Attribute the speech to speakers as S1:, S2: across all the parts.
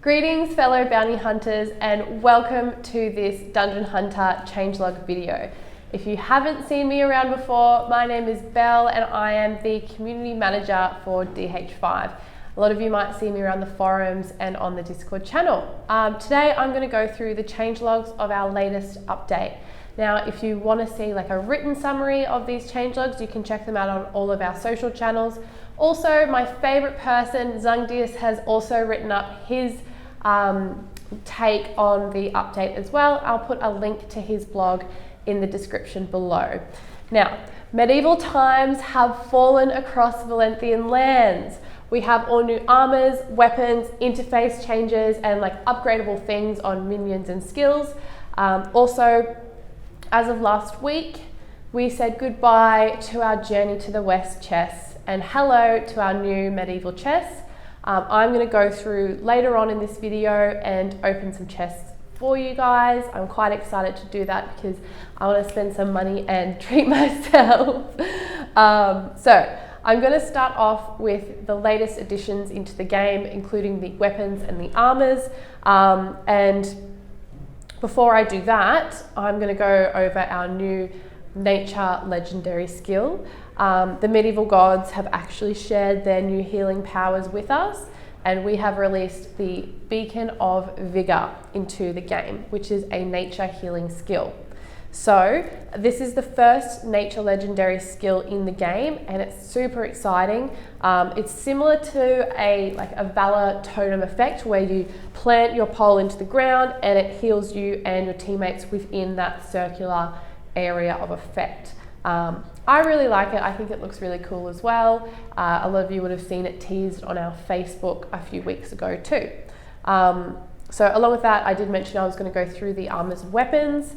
S1: Greetings fellow bounty hunters and welcome to this Dungeon Hunter changelog video. If you haven't seen me around before, my name is Belle and I am the community manager for DH5. A lot of you might see me around the forums and on the Discord channel. Today I'm going to go through the changelogs of our latest update. Now, if you want to see like a written summary of these changelogs, you can check them out on all of our social channels. Also, my favorite person, Zungdius, has also written up his take on the update as well. I'll put a link to his blog in the description below. Now, medieval times have fallen across Valenthian lands. We have all new armors, weapons, interface changes, and like upgradable things on minions and skills. Also, as of last week, we said goodbye to our Journey to the West chests and hello to our new medieval chests. I'm going to go through later on in this video and open some chests for you guys. I'm quite excited to do that because I want to spend some money and treat myself. So I'm going to start off with the latest additions into the game, including the weapons and the armors. And before I do that, I'm going to go over our new nature legendary skill. The medieval gods have actually shared their new healing powers with us, and we have released the Beacon of Vigor into the game, which is a nature healing skill. So this is the first nature legendary skill in the game, and it's super exciting. It's similar to a valor totem effect where you plant your pole into the ground and it heals you and your teammates within that circular area of effect. I really like it. I think it looks really cool as well. A lot of you would have seen it teased on our Facebook a few weeks ago too. So along with that, I did mention I was going to go through the armors and weapons.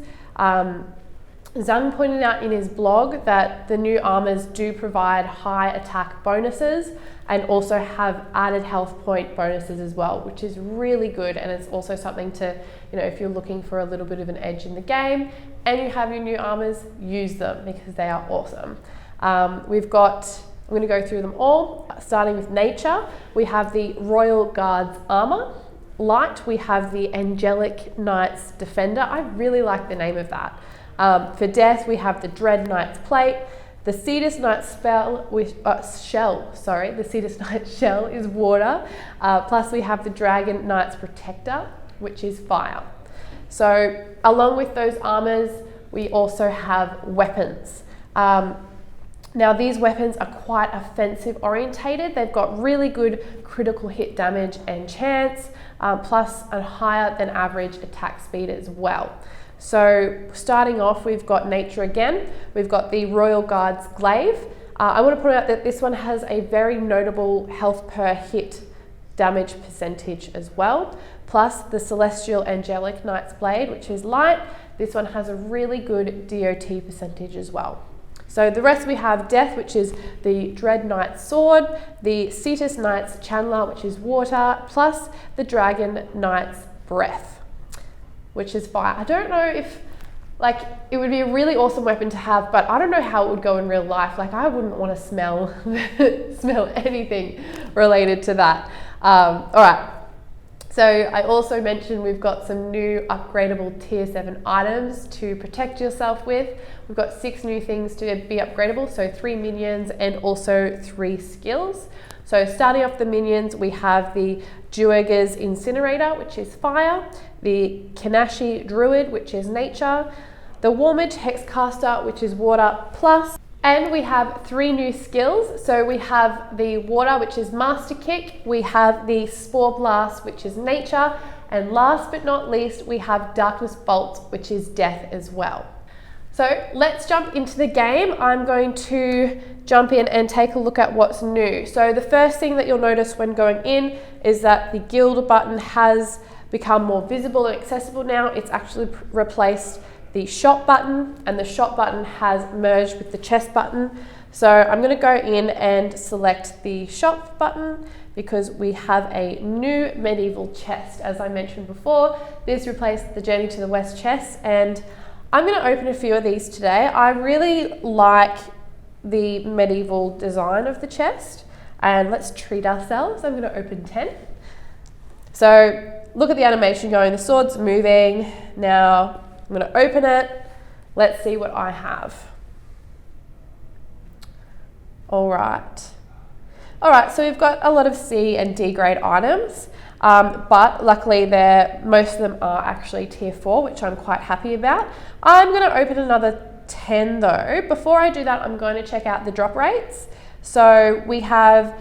S1: Zung pointed out in his blog that the new armors do provide high attack bonuses and also have added health point bonuses as well, which is really good. And it's also something to, if you're looking for a little bit of an edge in the game and you have your new armors, use them because they are awesome. I'm going to go through them all, starting with nature. We have the Royal Guard's armor. Light, we have the Angelic Knight's Defender. I really like the name of that. For death, we have the Dread Knight's Plate. The Cetus Knight's shell. The Cetus Knight's shell is water. Plus we have the Dragon Knight's Protector, which is fire. So along with those armors, we also have weapons. Now these weapons are quite offensive orientated. They've got really good critical hit damage and chance, plus a higher than average attack speed as well. So starting off, we've got nature again. We've got the Royal Guard's Glaive. I want to point out that this one has a very notable health per hit damage percentage as well. Plus the Celestial Angelic Knight's Blade, which is light. This one has a really good DOT percentage as well. So the rest we have Death, which is the Dread Knight's Sword, the Cetus Knight's Chandler, which is water, plus the Dragon Knight's Breath, which is fire. I don't know if, it would be a really awesome weapon to have, but I don't know how it would go in real life. I wouldn't want to smell anything related to that. All right. So I also mentioned we've got some new upgradable tier 7 items to protect yourself with. We've got 6 new things to be upgradable, so 3 minions and also 3 skills. So starting off the minions, we have the Duergar's Incinerator, which is fire, the Kanashi Druid, which is nature, the Warmage Hexcaster, which is water plus, and we have 3 new skills. So we have the water, which is Master Kick, we have the Spore Blast, which is nature, and last but not least, we have Darkness Bolt, which is death as well. So let's jump into the game. I'm going to jump in and take a look at what's new. So the first thing that you'll notice when going in is that the guild button has become more visible and accessible now. It's actually replaced the shop button, and the shop button has merged with the chest button. So I'm going to go in and select the shop button because we have a new medieval chest. As I mentioned before, this replaced the Journey to the West chest, and I'm going to open a few of these today. I really like the medieval design of the chest, and let's treat ourselves. I'm going to open 10. So look at the animation going, the sword's moving. Now I'm going to open it. Let's see what I have. All right, so we've got a lot of C and D grade items, but luckily most of them are actually tier 4, which I'm quite happy about. I'm going to open another 10 though. Before I do that, I'm going to check out the drop rates. So we have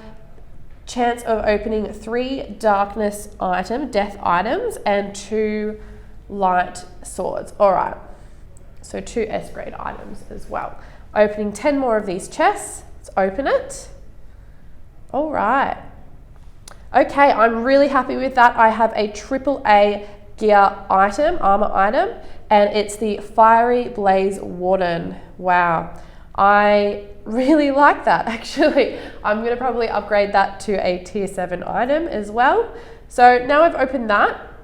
S1: chance of opening 3 darkness death items, and 2 light swords. All right, so 2 S grade items as well. Opening 10 more of these chests. Let's open it. All right. Okay, I'm really happy with that. I have a AAA gear item, armor item, and it's the Fiery Blaze Warden. Wow. I really like that actually. I'm going to probably upgrade that to a tier 7 item as well. So now I've opened that.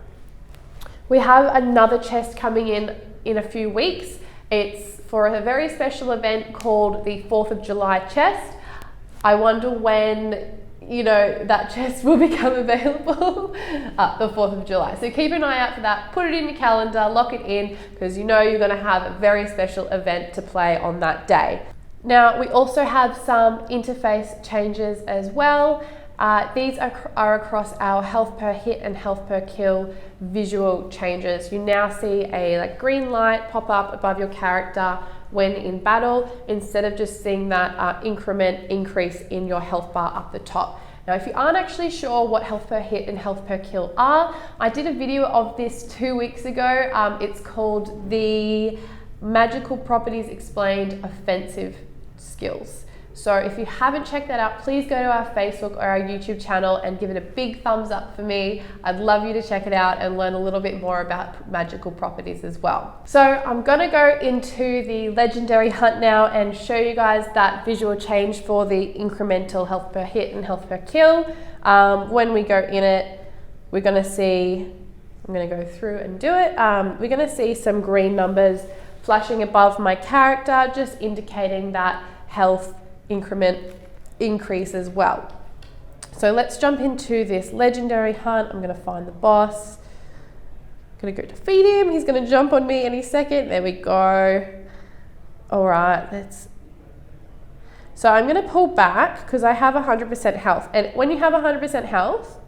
S1: We have another chest coming in a few weeks. It's for a very special event called the 4th of July chest. I wonder when, that chest will become available the 4th of July. So keep an eye out for that. Put it in your calendar, lock it in, because you're going to have a very special event to play on that day. Now, we also have some interface changes as well. These are across our health per hit and health per kill visual changes. You now see a green light pop up above your character when in battle, instead of just seeing that increase in your health bar up the top. Now, if you aren't actually sure what health per hit and health per kill are, I did a video of this 2 weeks ago. It's called the Magical Properties Explained Offensive Skills. So if you haven't checked that out, please go to our Facebook or our YouTube channel and give it a big thumbs up for me. I'd love you to check it out and learn a little bit more about magical properties as well. So I'm gonna go into the legendary hunt now and show you guys that visual change for the incremental health per hit and health per kill. When we go in it, we're gonna see, I'm gonna go through and do it. We're gonna see some green numbers flashing above my character, just indicating that health increment increase as well. So let's jump into this legendary hunt. I'm going to find the boss. I'm going to go defeat him. He's going to jump on me any second. There we go. All right, so I'm going to pull back because I have 100% health. And when you have 100% health,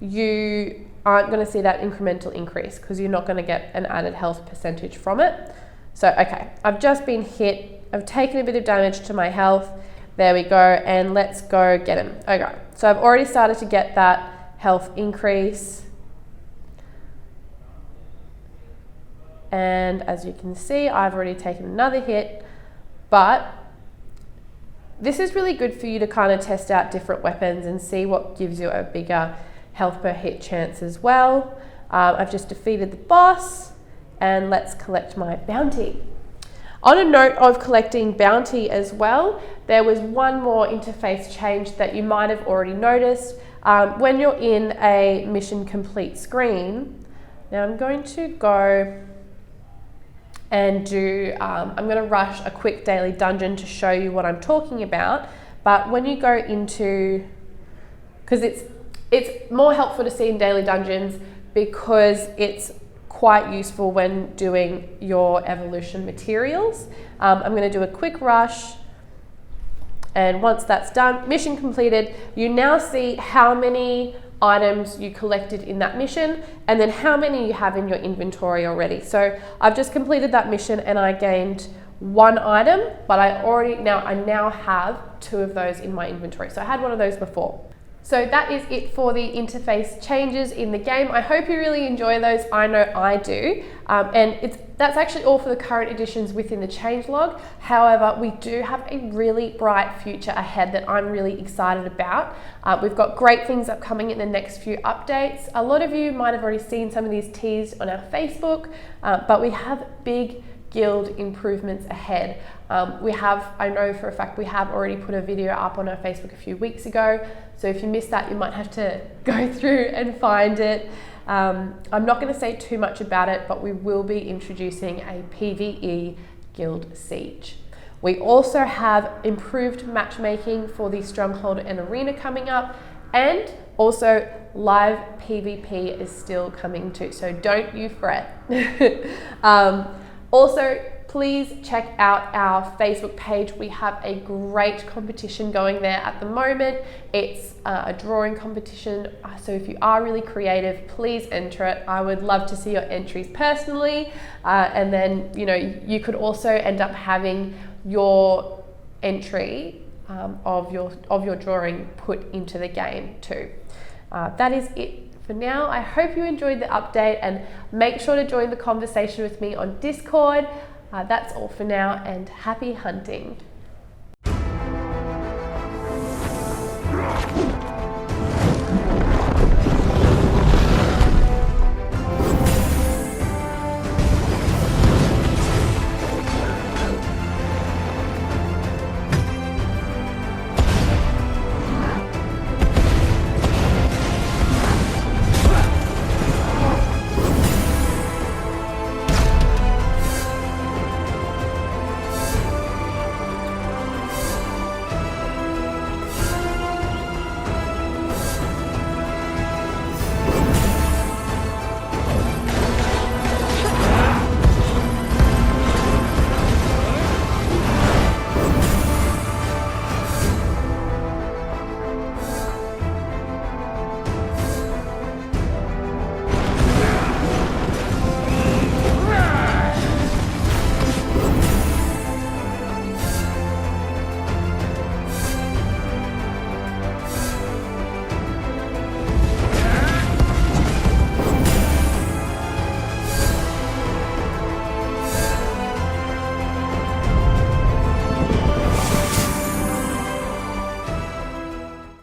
S1: you aren't going to see that incremental increase because you're not going to get an added health percentage from it. So, okay, I've just been hit. I've taken a bit of damage to my health. There we go, and let's go get him. Okay, so I've already started to get that health increase. And as you can see, I've already taken another hit, but this is really good for you to kind of test out different weapons and see what gives you a bigger health per hit chance as well. I've just defeated the boss, and let's collect my bounty. On a note of collecting bounty as well, there was one more interface change that you might have already noticed. When you're in a mission complete screen, now I'm going to go and I'm going to rush a quick daily dungeon to show you what I'm talking about. But when you go into, because it's more helpful to see in daily dungeons because it's quite useful when doing your evolution materials. I'm going to do a quick rush, and once that's done, mission completed, you now see how many items you collected in that mission and then how many you have in your inventory already. So I've just completed that mission and I gained 1 item, but I now have 2 of those in my inventory. So I had 1 of those before. So that is it for the interface changes in the game. I hope you really enjoy those. I know I do. And that's actually all for the current editions within the changelog. However, we do have a really bright future ahead that I'm really excited about. We've got great things upcoming in the next few updates. A lot of you might have already seen some of these teased on our Facebook, but we have big guild improvements ahead. I know for a fact we have already put a video up on our Facebook a few weeks ago. So if you missed that, you might have to go through and find it. I'm not going to say too much about it, but we will be introducing a PvE guild siege. We also have improved matchmaking for the Stronghold and Arena coming up, and Also, live PvP is still coming too, so don't you fret. Also, please check out our Facebook page. We have a great competition going there at the moment. It's a drawing competition, so if you are really creative, please enter it. I would love to see your entries personally, and then you could also end up having your entry of your drawing put into the game too. That is it for now. I hope you enjoyed the update, and make sure to join the conversation with me on Discord. That's all for now, and happy hunting.